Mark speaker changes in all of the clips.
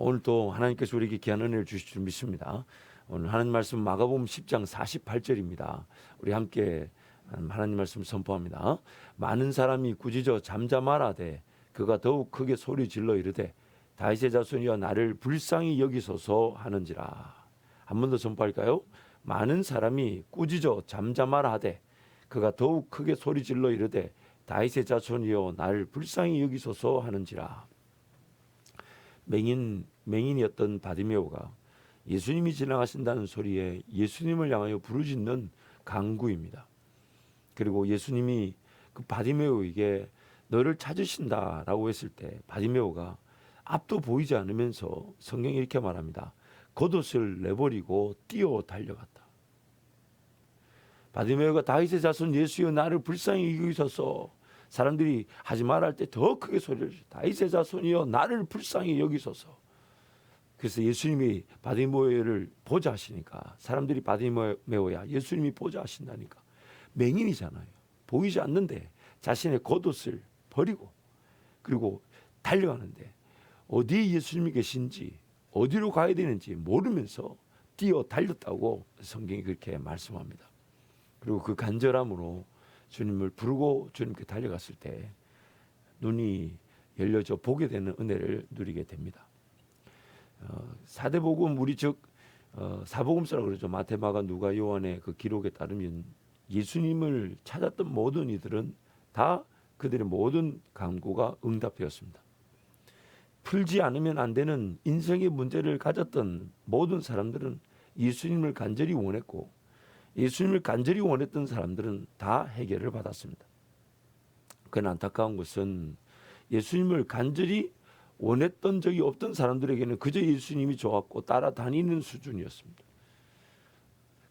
Speaker 1: 오늘 또 하나님께서 우리에게 귀한 은혜를 주실 줄 믿습니다. 오늘 하나님 말씀 마가복음 10장 48절입니다. 우리 함께 하나님 말씀 선포합니다. 많은 사람이 꾸짖어 잠잠하라되 그가 더욱 크게 소리 질러 이르되 다윗의 자손이여 나를 불쌍히 여기소서 하는지라. 한 번 더 선포할까요? 많은 사람이 꾸짖어 잠잠하라되 그가 더욱 크게 소리 질러 이르되 다윗의 자손이여 나를 불쌍히 여기소서 하는지라. 맹인이었던 바디메오가 예수님이 지나가신다는 소리에 예수님을 향하여 부르짖는 강구입니다. 그리고 예수님이 그 바디메오에게 너를 찾으신다라고 했을 때 바디메오가 앞도 보이지 않으면서 성경이 이렇게 말합니다. 겉옷을 내버리고 뛰어 달려갔다. 바디메오가 다윗의 자손 예수여 나를 불쌍히 여기소서. 사람들이 하지 말라 할 때 더 크게 소리를 지르 다윗의 자손이여 나를 불쌍히 여기소서. 그래서 예수님이 바디메오를 보자 하시니까 사람들이 바디메오야 예수님이 보자 하신다니까 맹인이잖아요. 보이지 않는데 자신의 겉옷을 버리고 그리고 달려가는데 어디에 예수님이 계신지 어디로 가야 되는지 모르면서 뛰어 달렸다고 성경이 그렇게 말씀합니다. 그리고 그 간절함으로 주님을 부르고 주님께 달려갔을 때 눈이 열려져 보게 되는 은혜를 누리게 됩니다. 사대복음 우리 즉 사복음서라고 그러죠. 마태, 마가, 누가, 요한의 그 기록에 따르면 예수님을 찾았던 모든 이들은 다 그들의 모든 간구가 응답되었습니다. 풀지 않으면 안 되는 인생의 문제를 가졌던 모든 사람들은 예수님을 간절히 원했고 예수님을 간절히 원했던 사람들은 다 해결을 받았습니다. 그러나 안타까운 것은 예수님을 간절히 원했던 적이 없던 사람들에게는 그저 예수님이 좋았고 따라다니는 수준이었습니다.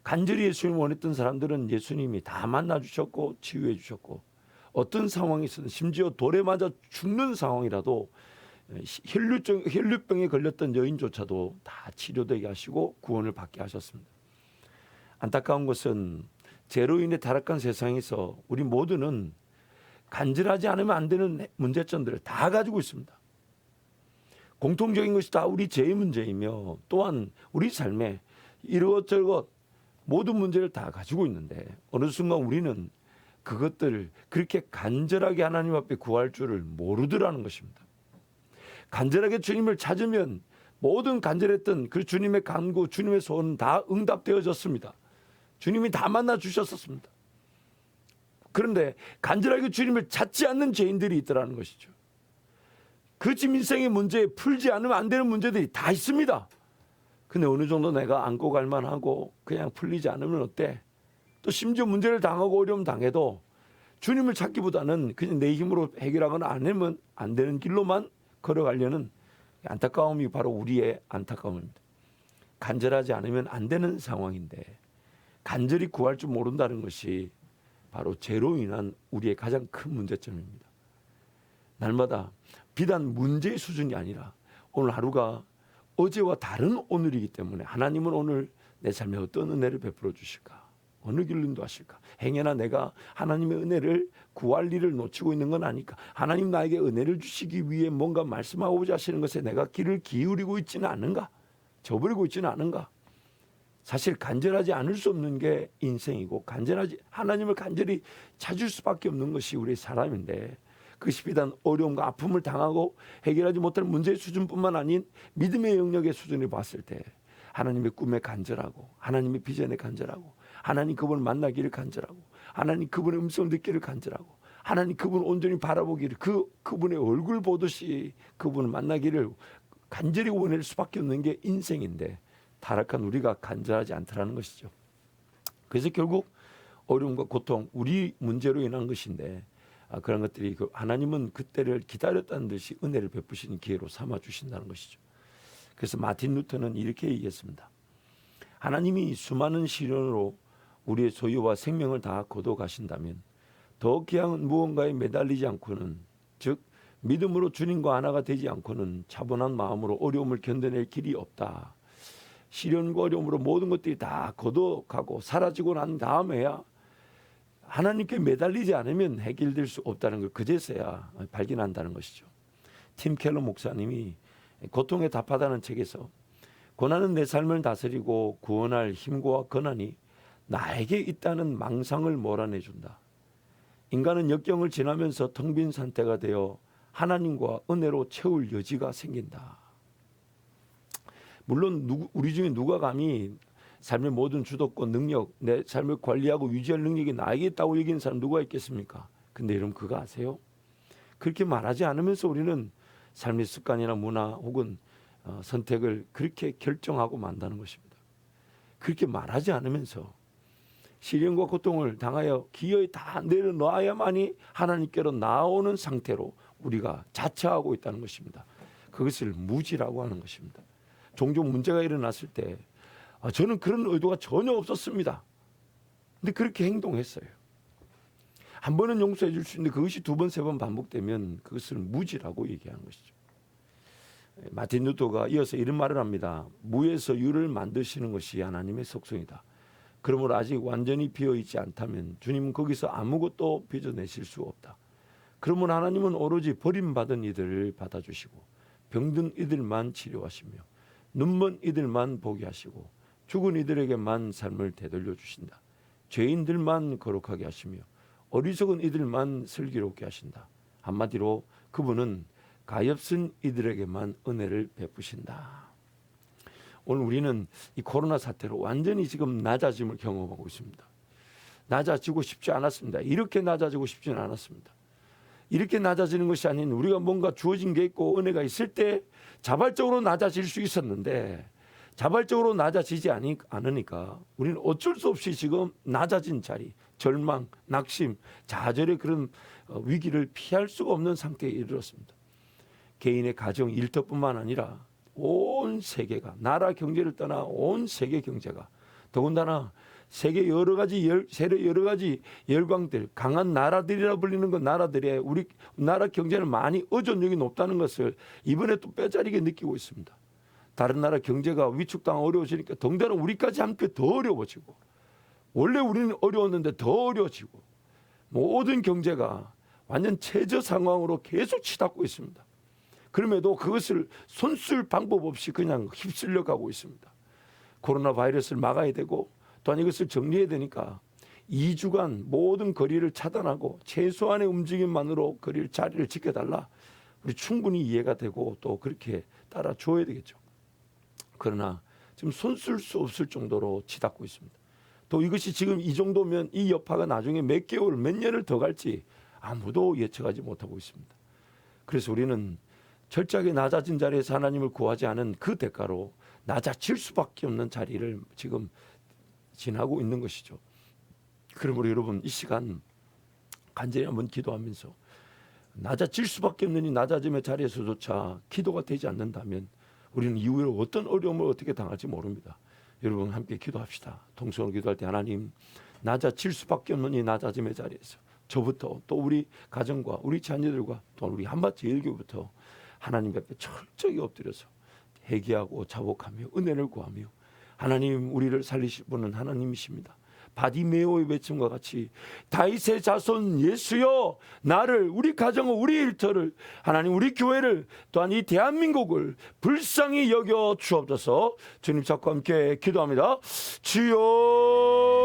Speaker 1: 간절히 예수님을 원했던 사람들은 예수님이 다 만나주셨고 치유해 주셨고 어떤 상황에서는 심지어 돌에 맞아 죽는 상황이라도 혈류병에 걸렸던 여인조차도 다 치료되게 하시고 구원을 받게 하셨습니다. 안타까운 것은 죄로 인해 타락한 세상에서 우리 모두는 간절하지 않으면 안 되는 문제점들을 다 가지고 있습니다. 공통적인 것이 다 우리 죄의 문제이며 또한 우리 삶에 이것저것 모든 문제를 다 가지고 있는데 어느 순간 우리는 그것들을 그렇게 간절하게 하나님 앞에 구할 줄을 모르더라는 것입니다. 간절하게 주님을 찾으면 모든 간절했던 그 주님의 간구, 주님의 소원은 다 응답되어졌습니다. 주님이 다 만나 주셨었습니다. 그런데 간절하게 주님을 찾지 않는 죄인들이 있더라는 것이죠. 그 집 인생의 문제에 풀지 않으면 안 되는 문제들이 다 있습니다. 근데 어느 정도 내가 안고 갈 만하고 그냥 풀리지 않으면 어때? 또 심지어 문제를 당하고 어려움 당해도 주님을 찾기보다는 그냥 내 힘으로 해결하거나 안 하면 안 되는 길로만 걸어가려는 안타까움이 바로 우리의 안타까움입니다. 간절하지 않으면 안 되는 상황인데 간절히 구할 줄 모른다는 것이 바로 죄로 인한 우리의 가장 큰 문제점입니다. 날마다 비단 문제의 수준이 아니라 오늘 하루가 어제와 다른 오늘이기 때문에 하나님은 오늘 내 삶에 어떤 은혜를 베풀어 주실까? 어느 길로 인도하실까? 행여나 내가 하나님의 은혜를 구할 일을 놓치고 있는 건 아닐까? 하나님 나에게 은혜를 주시기 위해 뭔가 말씀하고자 하시는 것에 내가 귀를 기울이고 있지는 않은가? 저버리고 있지는 않은가? 사실 간절하지 않을 수 없는 게 인생이고 하나님을 간절히 찾을 수밖에 없는 것이 우리의 사람인데 그것이 비단 어려움과 아픔을 당하고 해결하지 못하는 문제의 수준뿐만 아닌 믿음의 영역의 수준을 봤을 때 하나님의 꿈에 간절하고 하나님의 비전에 간절하고 하나님 그분을 만나기를 간절하고 하나님 그분의 음성을 듣기를 간절하고 하나님 그분을 온전히 바라보기를 그분의 얼굴 보듯이 그분을 만나기를 간절히 원할 수밖에 없는 게 인생인데 타락한 우리가 간절하지 않더라는 것이죠. 그래서 결국 어려움과 고통 우리 문제로 인한 것인데 그런 것들이 하나님은 그때를 기다렸다는 듯이 은혜를 베푸시는 기회로 삼아 주신다는 것이죠. 그래서 마틴 루터는 이렇게 얘기했습니다. 하나님이 수많은 시련으로 우리의 소유와 생명을 다 거둬 가신다면 더 귀한 무언가에 매달리지 않고는 즉 믿음으로 주님과 하나가 되지 않고는 차분한 마음으로 어려움을 견뎌낼 길이 없다. 시련과 어려움으로 모든 것들이 다 걷어가고 사라지고 난 다음에야 하나님께 매달리지 않으면 해결될 수 없다는 걸 그제서야 발견한다는 것이죠. 팀 켈러 목사님이 고통에 답하다는 책에서 고난은 내 삶을 다스리고 구원할 힘과 권한이 나에게 있다는 망상을 몰아내준다. 인간은 역경을 지나면서 텅 빈 상태가 되어 하나님과 은혜로 채울 여지가 생긴다. 물론 우리 중에 누가 감히 삶의 모든 주도권, 능력, 내 삶을 관리하고 유지할 능력이 나에게 있다고 여기는 사람 누가 있겠습니까? 근데 여러분 그거 아세요? 그렇게 말하지 않으면서 우리는 삶의 습관이나 문화 혹은 선택을 그렇게 결정하고 만다는 것입니다. 그렇게 말하지 않으면서 시련과 고통을 당하여 기어이 다 내려놔야만이 하나님께로 나오는 상태로 우리가 자처하고 있다는 것입니다. 그것을 무지라고 하는 것입니다. 종종 문제가 일어났을 때 저는 그런 의도가 전혀 없었습니다. 근데 그렇게 행동했어요. 한 번은 용서해 줄 수 있는데 그것이 두 번, 세 번 반복되면 그것을 무지라고 얘기하는 것이죠. 마틴 루터가 이어서 이런 말을 합니다. 무에서 유를 만드시는 것이 하나님의 속성이다. 그러므로 아직 완전히 비어있지 않다면 주님은 거기서 아무것도 빚어내실 수 없다. 그러면 하나님은 오로지 버림받은 이들을 받아주시고 병든 이들만 치료하시며 눈먼 이들만 보게 하시고 죽은 이들에게만 삶을 되돌려 주신다. 죄인들만 거룩하게 하시며 어리석은 이들만 슬기롭게 하신다. 한마디로 그분은 가엾은 이들에게만 은혜를 베푸신다. 오늘 우리는 이 코로나 사태로 완전히 지금 낮아짐을 경험하고 있습니다. 낮아지고 싶지 않았습니다. 이렇게 낮아지고 싶지는 않았습니다. 이렇게 낮아지는 것이 아닌 우리가 뭔가 주어진 게 있고 은혜가 있을 때 자발적으로 낮아질 수 있었는데 자발적으로 낮아지지 않으니까 우리는 어쩔 수 없이 지금 낮아진 자리, 절망, 낙심, 좌절의 그런 위기를 피할 수가 없는 상태에 이르렀습니다. 개인의 가정, 일터뿐만 아니라 온 세계가, 나라 경제를 떠나 온 세계 경제가, 더군다나 세계 여러 가지 열강들, 강한 나라들이라 불리는 그 나라들의 우리 나라 경제는 많이 의존력이 높다는 것을 이번에 또 뼈저리게 느끼고 있습니다. 다른 나라 경제가 위축당하고 어려워지니까 덩달아 우리까지 함께 더 어려워지고, 원래 우리는 어려웠는데 더 어려워지고, 모든 경제가 완전 최저 상황으로 계속 치닫고 있습니다. 그럼에도 그것을 손쓸 방법 없이 그냥 휩쓸려 가고 있습니다. 코로나 바이러스를 막아야 되고 또한 이것을 정리해야 되니까 2주간 모든 거리를 차단하고 최소한의 움직임만으로 자리를 지켜달라. 우리 충분히 이해가 되고 또 그렇게 따라줘야 되겠죠. 그러나 지금 손쓸 수 없을 정도로 치닫고 있습니다. 또 이것이 지금 이 정도면 이 여파가 나중에 몇 개월, 몇 년을 더 갈지 아무도 예측하지 못하고 있습니다. 그래서 우리는 철저하게 낮아진 자리에서 하나님을 구하지 않은 그 대가로 낮아질 수밖에 없는 자리를 지금 지나고 있는 것이죠. 그러므로 여러분 이 시간 간절히 한번 기도하면서 낮아질 수밖에 없는 이 낮아짐의 자리에서조차 기도가 되지 않는다면 우리는 이후에 어떤 어려움을 어떻게 당할지 모릅니다. 여러분 함께 기도합시다. 통성으로 기도할 때 하나님, 낮아질 수밖에 없는 이 낮아짐의 자리에서 저부터 또 우리 가정과 우리 자녀들과 또 우리 한밭제일교부터 하나님 앞에 철저히 엎드려서 회개하고 자복하며 은혜를 구하며, 하나님 우리를 살리실 분은 하나님이십니다. 바디메오의 외침과 같이 다윗의 자손 예수여, 나를, 우리 가정을, 우리 일터를, 하나님 우리 교회를, 또한 이 대한민국을 불쌍히 여겨 주옵소서. 주님 찾고 함께 기도합니다. 주여.